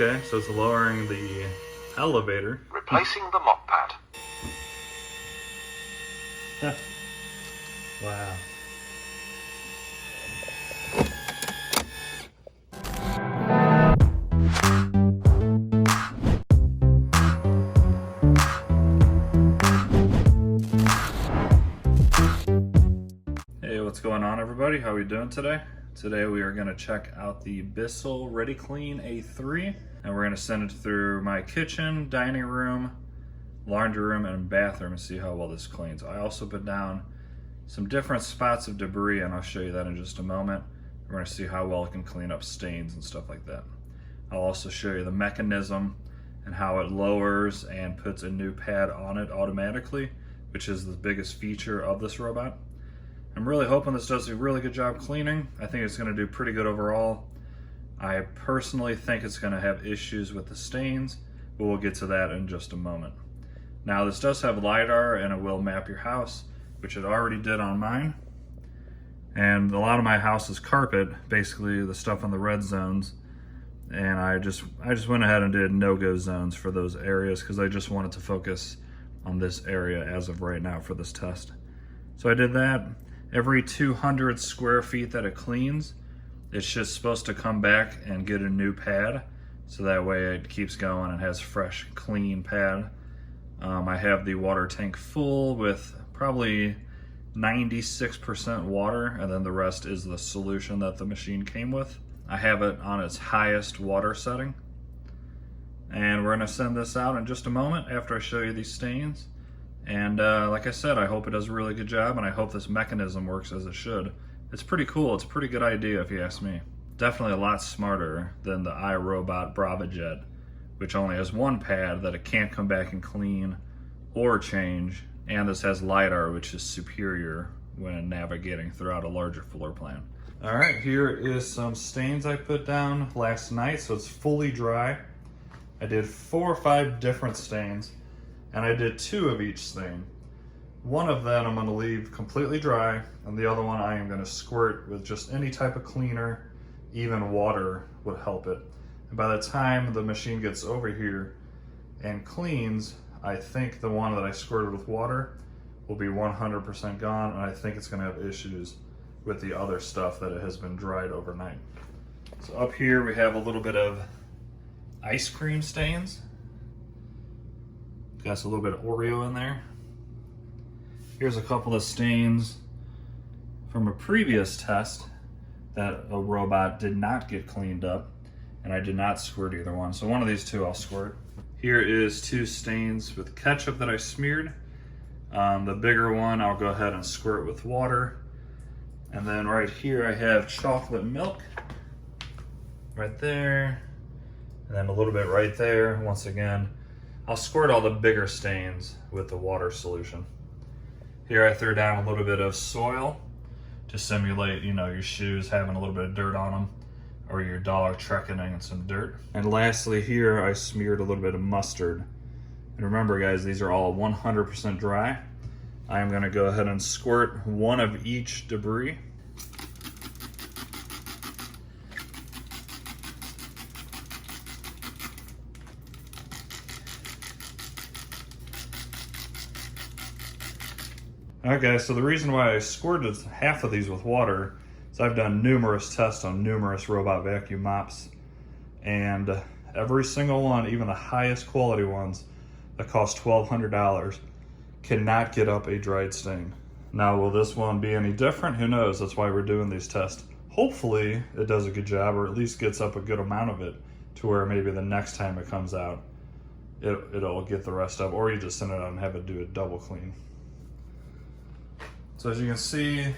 Okay, so it's lowering the elevator. Replacing the mop pad. Wow. Hey, what's going on, everybody? How are we doing today? Today we are going to check out the Bissell ReadyClean A3, and we're going to send it through my kitchen, dining room, laundry room, and bathroom and see how well this cleans. I also put down some different spots of debris, and I'll show you that in just a moment. We're going to see how well it can clean up stains and stuff like that. I'll also show you the mechanism and how it lowers and puts a new pad on it automatically, which is the biggest feature of this robot. I'm really hoping this does a really good job cleaning. I think it's going to do pretty good overall. I personally think it's going to have issues with the stains, but we'll get to that in just a moment. Now, this does have LIDAR, and it will map your house, which it already did on mine. And a lot of my house is carpet, basically the stuff in the red zones. And I just went ahead and did no-go zones for those areas because I just wanted to focus on this area as of right now for this test. So I did that. Every 200 square feet that it cleans, it's just supposed to come back and get a new pad. So that way it keeps going and has fresh, clean pad. I have the water tank full with probably 96% water, and then the rest is the solution that the machine came with. I have it on its highest water setting. And we're gonna send this out in just a moment after I show you these stains. And like I said, I hope it does a really good job, and I hope this mechanism works as it should. It's pretty cool. It's a pretty good idea if you ask me. Definitely a lot smarter than the iRobot Braava Jet, which only has one pad that it can't come back and clean or change. And this has LIDAR, which is superior when navigating throughout a larger floor plan. All right, here is some stains I put down last night, so it's fully dry. I did 4 or 5 different stains, and I did 2 of each stain. One of them I'm gonna leave completely dry, and the other one I am gonna squirt with just any type of cleaner, even water would help it. And by the time the machine gets over here and cleans, I think the one that I squirted with water will be 100% gone, and I think it's gonna have issues with the other stuff that it has been dried overnight. So up here we have a little bit of ice cream stains. Got a little bit of Oreo in there. Here's a couple of stains from a previous test that a robot did not get cleaned up, and I did not squirt either one. So one of these 2 I'll squirt. Here is 2 stains with ketchup that I smeared. The bigger one I'll go ahead and squirt with water. And then right here I have chocolate milk right there, and then a little bit right there. Once again, I'll squirt all the bigger stains with the water solution. Here I threw down a little bit of soil to simulate, you know, your shoes having a little bit of dirt on them, or your dog trekking in some dirt. And lastly here I smeared a little bit of mustard. And remember guys, these are all 100% dry. I am gonna go ahead and squirt one of each debris. Okay, so the reason why I squirted half of these with water is I've done numerous tests on numerous robot vacuum mops, and every single one, even the highest quality ones that cost $1,200, cannot get up a dried stain. Now, will this one be any different? Who knows? That's why we're doing these tests. Hopefully it does a good job, or at least gets up a good amount of it to where maybe the next time it comes out, it'll get the rest up, or you just send it out and have it do a double clean. So as you can see,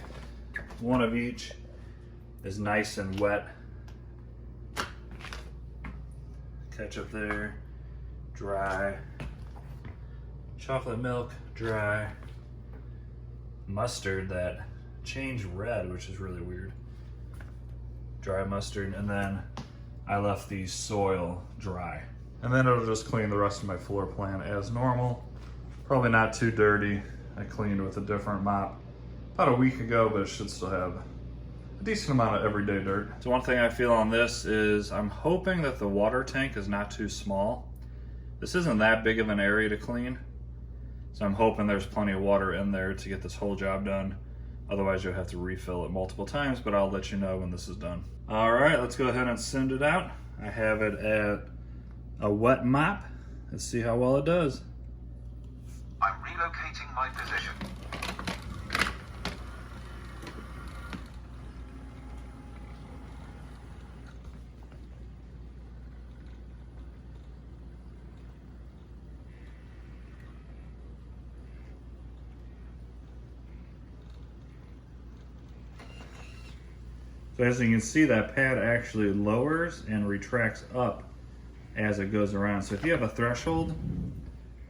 one of each is nice and wet. Ketchup there, dry. Chocolate milk, dry. Mustard that changed red, which is really weird. Dry mustard, and then I left the soil dry. And then it'll just clean the rest of my floor plan as normal. Probably not too dirty. I cleaned with a different mop about a week ago, but it should still have a decent amount of everyday dirt. So one thing I feel on this is I'm hoping that the water tank is not too small. This isn't that big of an area to clean, so I'm hoping there's plenty of water in there to get this whole job done. Otherwise you'll have to refill it multiple times, but I'll let you know when this is done. All right, let's go ahead and send it out. I have it at a wet mop. Let's see how well it does. I'm relocating my position. So as you can see, that pad actually lowers and retracts up as it goes around. So if you have a threshold,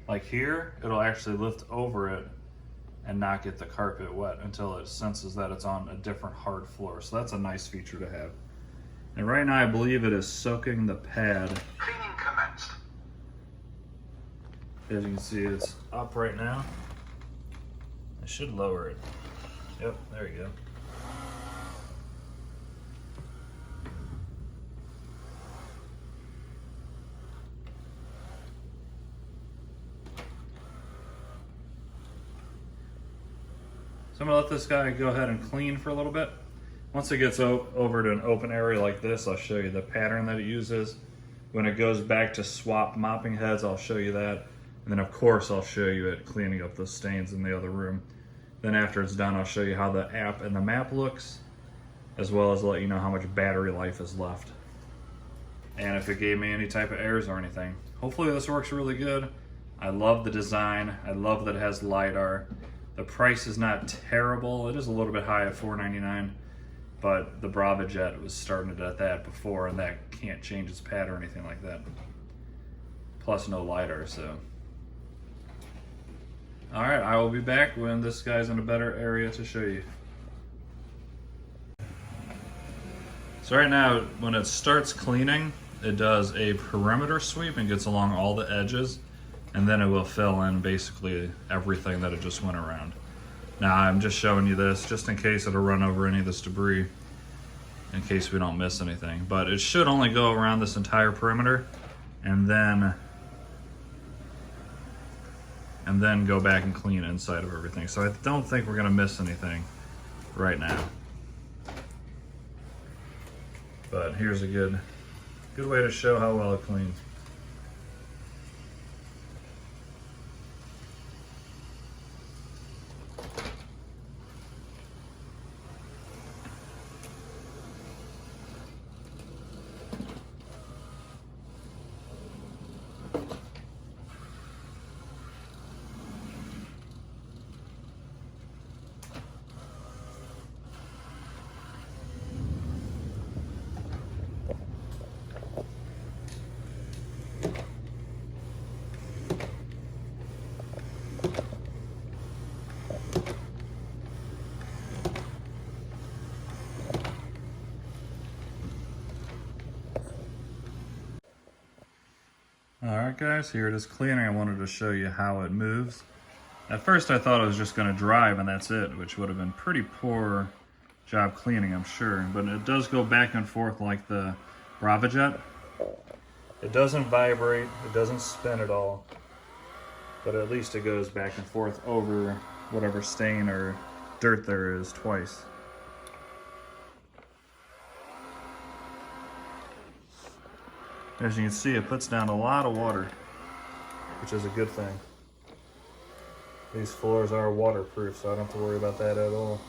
like here, it'll actually lift over it and not get the carpet wet until it senses that it's on a different hard floor. So that's a nice feature to have. And right now I believe it is soaking the pad. Cleaning commenced. As you can see, it's up right now. I should lower it. Yep, there you go. So I'm gonna let this guy go ahead and clean for a little bit. Once it gets over to an open area like this, I'll show you the pattern that it uses. When it goes back to swap mopping heads, I'll show you that. And then of course, I'll show you it cleaning up the stains in the other room. Then after it's done, I'll show you how the app and the map looks, as well as let you know how much battery life is left. And if it gave me any type of errors or anything. Hopefully this works really good. I love the design. I love that it has LIDAR. The price is not terrible. It is a little bit high at $4.99, but the Braava Jet was starting it at that before, and that can't change its pad or anything like that. Plus no LIDAR, so. All right, I will be back when this guy's in a better area to show you. So right now, when it starts cleaning, it does a perimeter sweep and gets along all the edges, and then it will fill in basically everything that it just went around. Now I'm just showing you this just in case it'll run over any of this debris, in case we don't miss anything. But it should only go around this entire perimeter and then go back and clean inside of everything. So I don't think we're gonna miss anything right now. But here's a good way to show how well it cleans. Alright guys, here it is cleaning. I wanted to show you how it moves. At first I thought it was just going to drive and that's it, which would have been pretty poor job cleaning, I'm sure. But it does go back and forth like the Braava Jet. It doesn't vibrate, it doesn't spin at all, but at least it goes back and forth over whatever stain or dirt there is twice. As you can see, it puts down a lot of water, which is a good thing. These floors are waterproof, so I don't have to worry about that at all.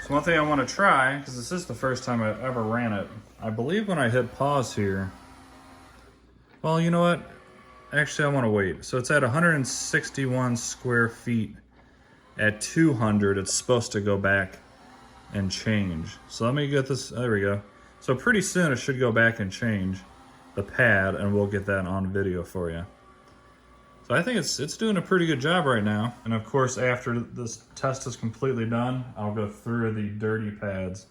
So one thing I want to try, because this is the first time I ever ran it, I believe when I hit pause here, well, you know what? Actually, I want to wait. So it's at 161 square feet. At 200, it's supposed to go back and change. So let me get this, there we go. So pretty soon it should go back and change the pad, and we'll get that on video for you. So I think it's doing a pretty good job right now. And of course, after this test is completely done, I'll go through the dirty pads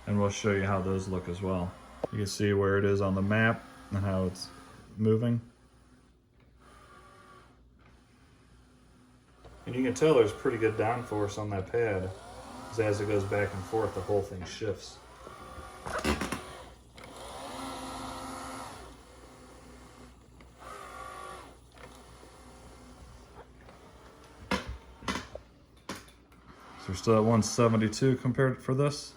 and we'll show you how those look as well. You can see where it is on the map and how it's moving. And you can tell there's pretty good downforce on that pad, because as it goes back and forth, the whole thing shifts. So we're still at 172 compared for this.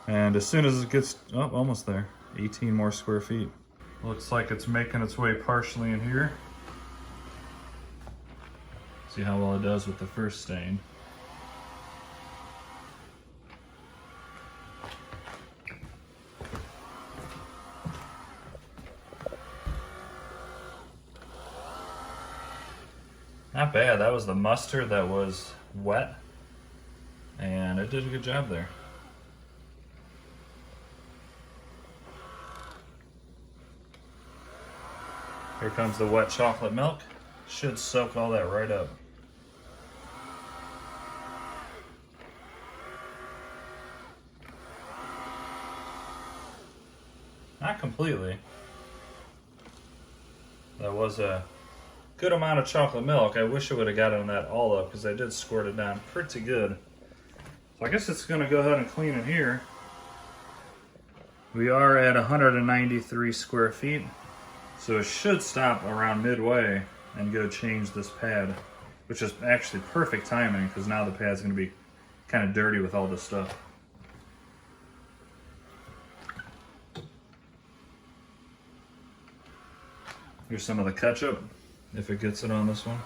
And as soon as it gets, oh, almost there, 18 more square feet. Looks like it's making its way partially in here. See how well it does with the first stain. Not bad. That was the mustard that was wet, and it did a good job there. Here comes the wet chocolate milk. Should soak all that right up. Not completely. That was a good amount of chocolate milk. I wish I would have gotten that all up, because I did squirt it down pretty good. So I guess it's going to go ahead and clean it here. We are at 193 square feet, so it should stop around midway and go change this pad, which is actually perfect timing, because now the pad's going to be kind of dirty with all this stuff. Here's some of the ketchup, if it gets it on this one.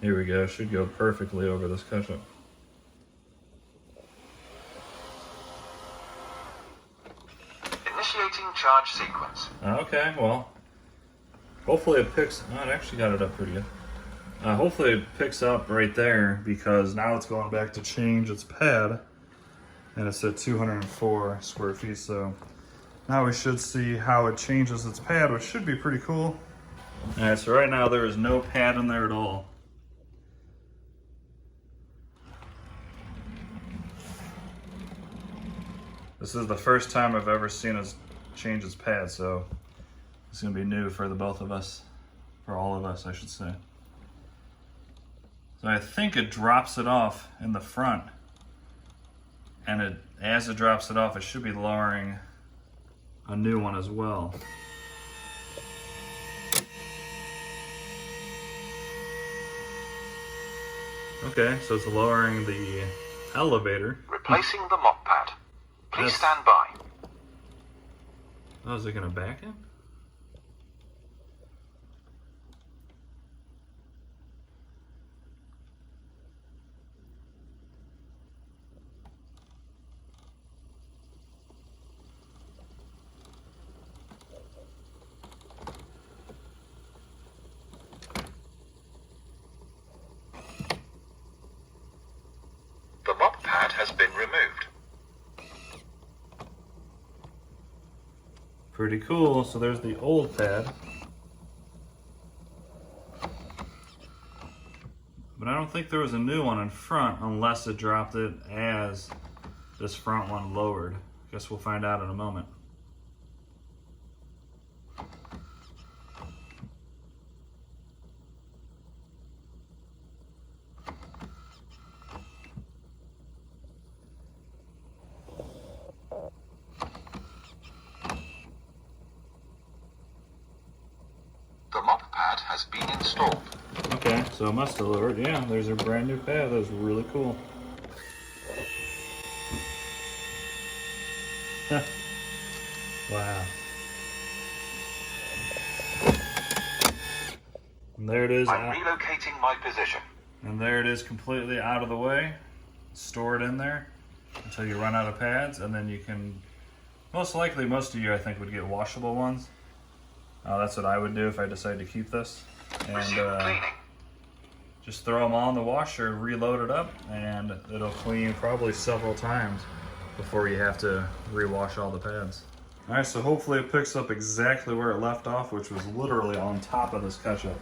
Here we go, should go perfectly over this ketchup. Initiating charge sequence. Okay, well, hopefully it picks, oh, it actually got it up pretty good. Hopefully it picks up right there, because now it's going back to change its pad, and it's at 204 square feet, so now we should see how it changes its pad, which should be pretty cool. Alright, so right now there is no pad in there at all. This is the first time I've ever seen us change its pad, so it's going to be new for the both of us, for all of us, I should say. So I think it drops it off in the front, and as it drops it off, it should be lowering a new one as well. Okay, so it's lowering the elevator. Replacing the mop pad. Please stand by. Oh, is it gonna back in? The mop pad has been removed. Pretty cool. So there's the old pad. But I don't think there was a new one in front unless it dropped it as this front one lowered. Guess we'll find out in a moment. The mop pad has been installed. Okay, so it must have lowered. Yeah, there's a brand new pad. That's really cool. Wow. And there it is. I'm relocating my position. And there it is, completely out of the way. Store it in there until you run out of pads, and then you can, most likely, most of you I think would get washable ones. That's what I would do if I decided to keep this. And Resume cleaning. just throw them all in the washer, reload it up, and it'll clean probably several times before you have to rewash all the pads. All right, so hopefully it picks up exactly where it left off, which was literally on top of this ketchup.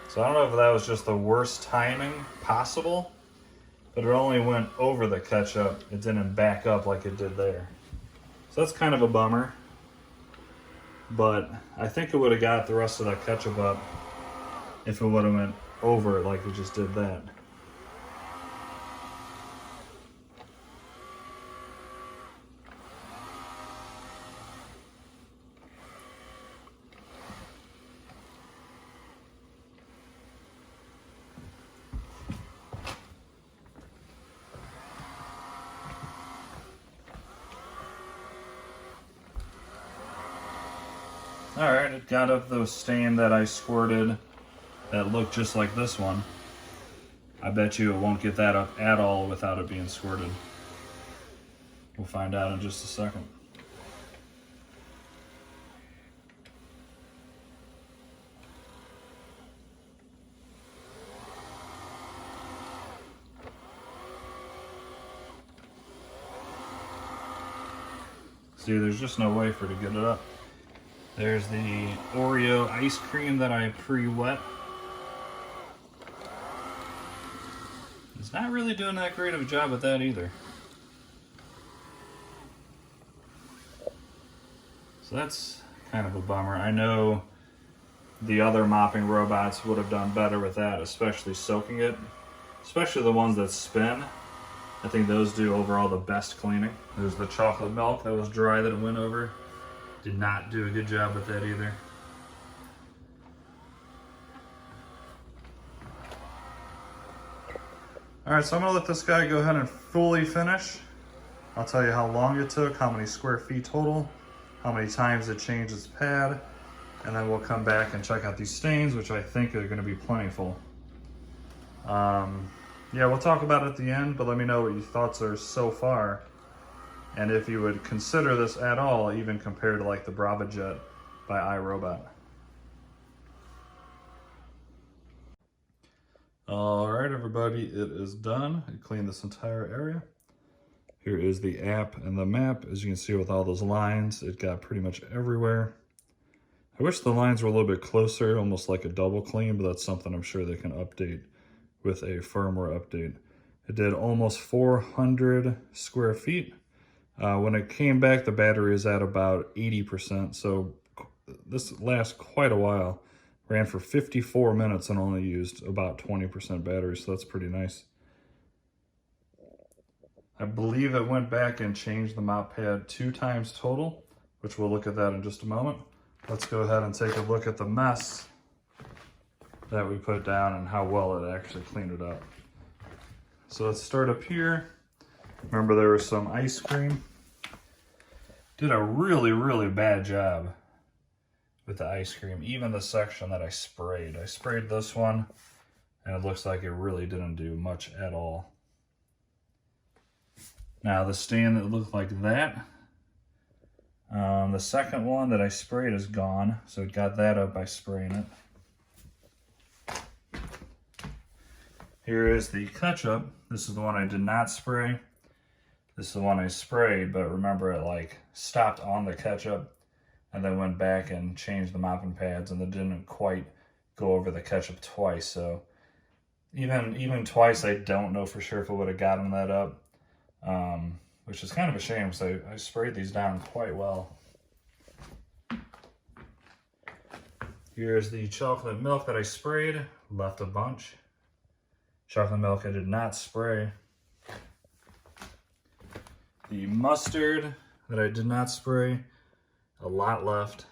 So I don't know if that was just the worst timing possible, but it only went over the ketchup. It didn't back up like it did there. So that's kind of a bummer. But I think it would have got the rest of that ketchup up if it would have went over it like it just did that. Alright, it got up the stain that I squirted that looked just like this one. I bet you it won't get that up at all without it being squirted. We'll find out in just a second. See, there's just no way for it to get it up. There's the Oreo ice cream that I pre-wet. It's not really doing that great of a job with that either. So that's kind of a bummer. I know the other mopping robots would have done better with that, especially soaking it. Especially the ones that spin. I think those do overall the best cleaning. There's the chocolate milk that was dry that it went over. Did not do a good job with that either. All right, so I'm gonna let this guy go ahead and fully finish. I'll tell you how long it took, how many square feet total, how many times it changed its pad, and then we'll come back and check out these stains, which I think are gonna be plentiful. Yeah, we'll talk about it at the end, but let me know what your thoughts are so far. And if you would consider this at all, even compared to like the Braava Jet by iRobot. All right, everybody, it is done. I cleaned this entire area. Here is the app and the map. As you can see with all those lines, it got pretty much everywhere. I wish the lines were a little bit closer, almost like a double clean, but that's something I'm sure they can update with a firmware update. It did almost 400 square feet. When it came back, the battery is at about 80%, so this lasts quite a while. Ran for 54 minutes and only used about 20% battery, so that's pretty nice. I believe it went back and changed the mop pad 2 times total, which we'll look at that in just a moment. Let's go ahead and take a look at the mess that we put down and how well it actually cleaned it up. So let's start up here. Remember, there was some ice cream. Did a really, really bad job with the ice cream. Even the section that I sprayed. I sprayed this one, and it looks like it really didn't do much at all. Now, the stain that looked like that, the second one that I sprayed is gone, so it got that up by spraying it. Here is the ketchup. This is the one I did not spray. This is the one I sprayed, but remember it like stopped on the ketchup and then went back and changed the mopping pads, and it didn't quite go over the ketchup twice. So even twice, I don't know for sure if it would have gotten that up, which is kind of a shame because I sprayed these down quite well. Here's the chocolate milk that I sprayed, left a bunch. Chocolate milk I did not spray. The mustard that I did not spray, a lot left.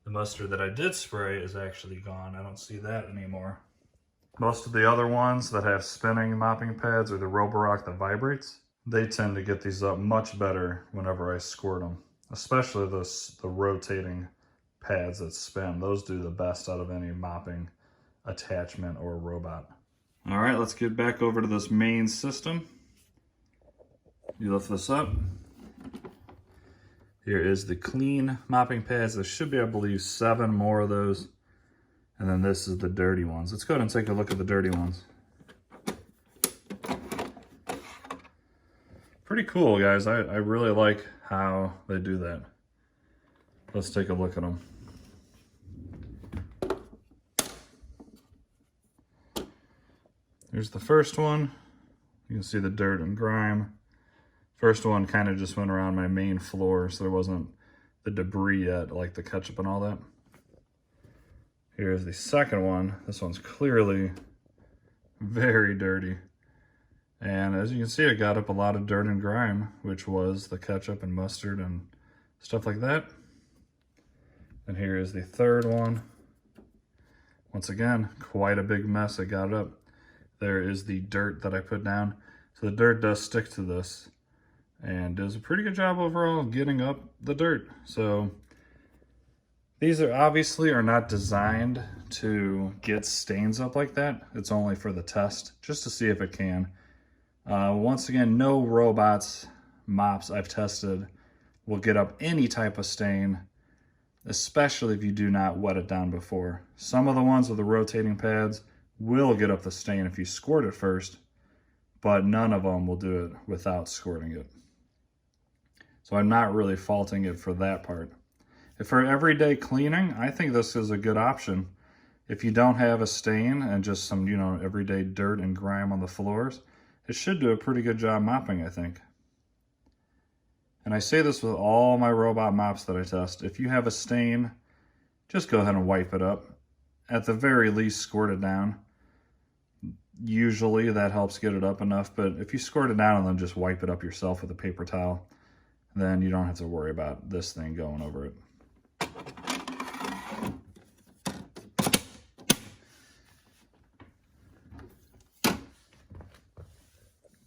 The mustard that I did spray is actually gone. I don't see that anymore. Most of the other ones that have spinning mopping pads or the Roborock that vibrates, they tend to get these up much better whenever I squirt them. Especially the rotating pads that spin. Those do the best out of any mopping attachment or robot. All right, let's get back over to this main system. You lift this up. Here is the clean mopping pads. There should be, I believe, 7 more of those. And then this is the dirty ones. Let's go ahead and take a look at the dirty ones. Pretty cool, guys. I really like how they do that. Let's take a look at them. Here's the first one. You can see the dirt and grime. First one kind of just went around my main floor, so there wasn't the debris yet, like the ketchup and all that. Here's the second one. This one's clearly very dirty. And as you can see, it got up a lot of dirt and grime, which was the ketchup and mustard and stuff like that. And here is the third one. Once again, quite a big mess. It got up. There is the dirt that I put down. So the dirt does stick to this and does a pretty good job overall getting up the dirt. So these are obviously not designed to get stains up like that. It's only for the test, just to see if it can. Once again, no robots, mops I've tested will get up any type of stain, especially if you do not wet it down before. Some of the ones with the rotating pads will get up the stain if you squirt it first, but none of them will do it without squirting it. So I'm not really faulting it for that part. If for everyday cleaning, I think this is a good option. If you don't have a stain and just some, everyday dirt and grime on the floors, it should do a pretty good job mopping, I think. And I say this with all my robot mops that I test. If you have a stain, just go ahead and wipe it up. At the very least, squirt it down. Usually that helps get it up enough, but if you squirt it down and then just wipe it up yourself with a paper towel, then you don't have to worry about this thing going over it.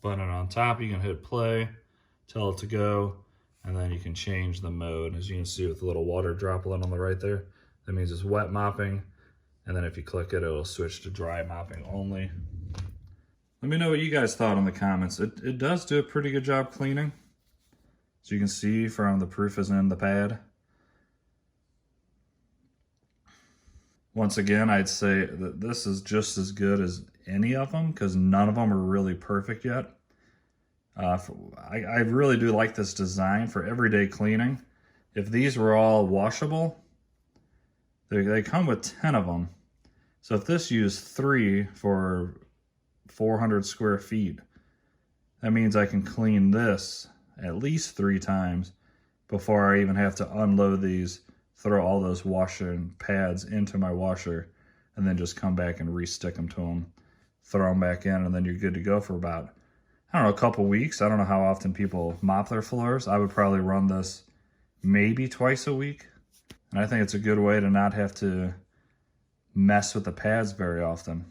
Button on top, you can hit play, tell it to go, and then you can change the mode. As you can see with the little water droplet on the right there, that means it's wet mopping. And then if you click it, it'll switch to dry mopping only. Let me know what you guys thought in the comments. It does do a pretty good job cleaning. So you can see from the proof is in the pad. Once again, I'd say that this is just as good as any of them because none of them are really perfect yet. I really do like this design for everyday cleaning. If these were all washable, they come with 10 of them. So if this used 3 for 400 square feet, that means I can clean this at least 3 times before I even have to unload these, throw all those washing pads into my washer, and then just come back and re-stick them to them, throw them back in, and then you're good to go for about, I don't know, a couple weeks. I don't know how often people mop their floors. I would probably run this maybe twice a week. And I think it's a good way to not have to mess with the pads very often.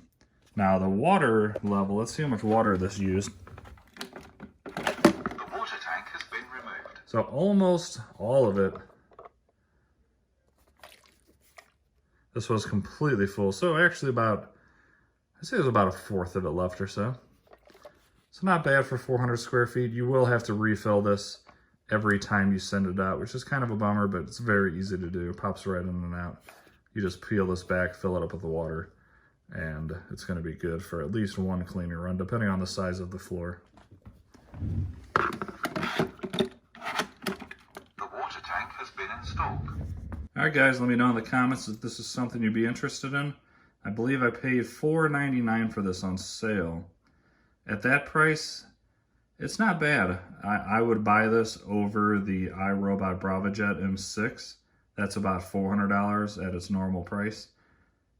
Now the water level, let's see how much water this used. The water tank has been removed. So almost all of it. This was completely full. So actually I'd say there's about 1/4 of it left or so. So not bad for 400 square feet. You will have to refill this every time you send it out, which is kind of a bummer, but it's very easy to do. It pops right in and out. You just peel this back, fill it up with the water, and it's going to be good for at least one cleaning run, depending on the size of the floor. The water tank has been installed. All right, guys, let me know in the comments if this is something you'd be interested in. I believe I paid $4.99 for this on sale. At that price, it's not bad. I would buy this over the iRobot Braava Jet M6. That's about $400 at its normal price.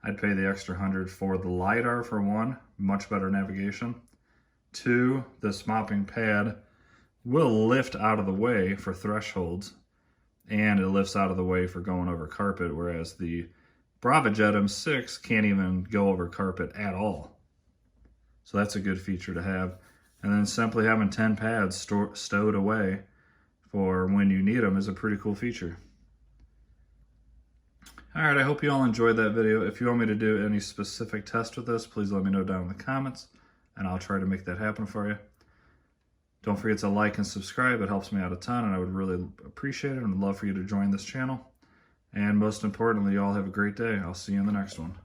I'd pay the extra $100 for the LIDAR for one, much better navigation. 2, this mopping pad will lift out of the way for thresholds, and it lifts out of the way for going over carpet, whereas the Braava Jet M6 can't even go over carpet at all. So that's a good feature to have. And then simply having 10 pads stowed away for when you need them is a pretty cool feature. All right, I hope you all enjoyed that video. If you want me to do any specific test with this, please let me know down in the comments, and I'll try to make that happen for you. Don't forget to like and subscribe. It helps me out a ton, and I would really appreciate it and would love for you to join this channel. And most importantly, you all have a great day. I'll see you in the next one.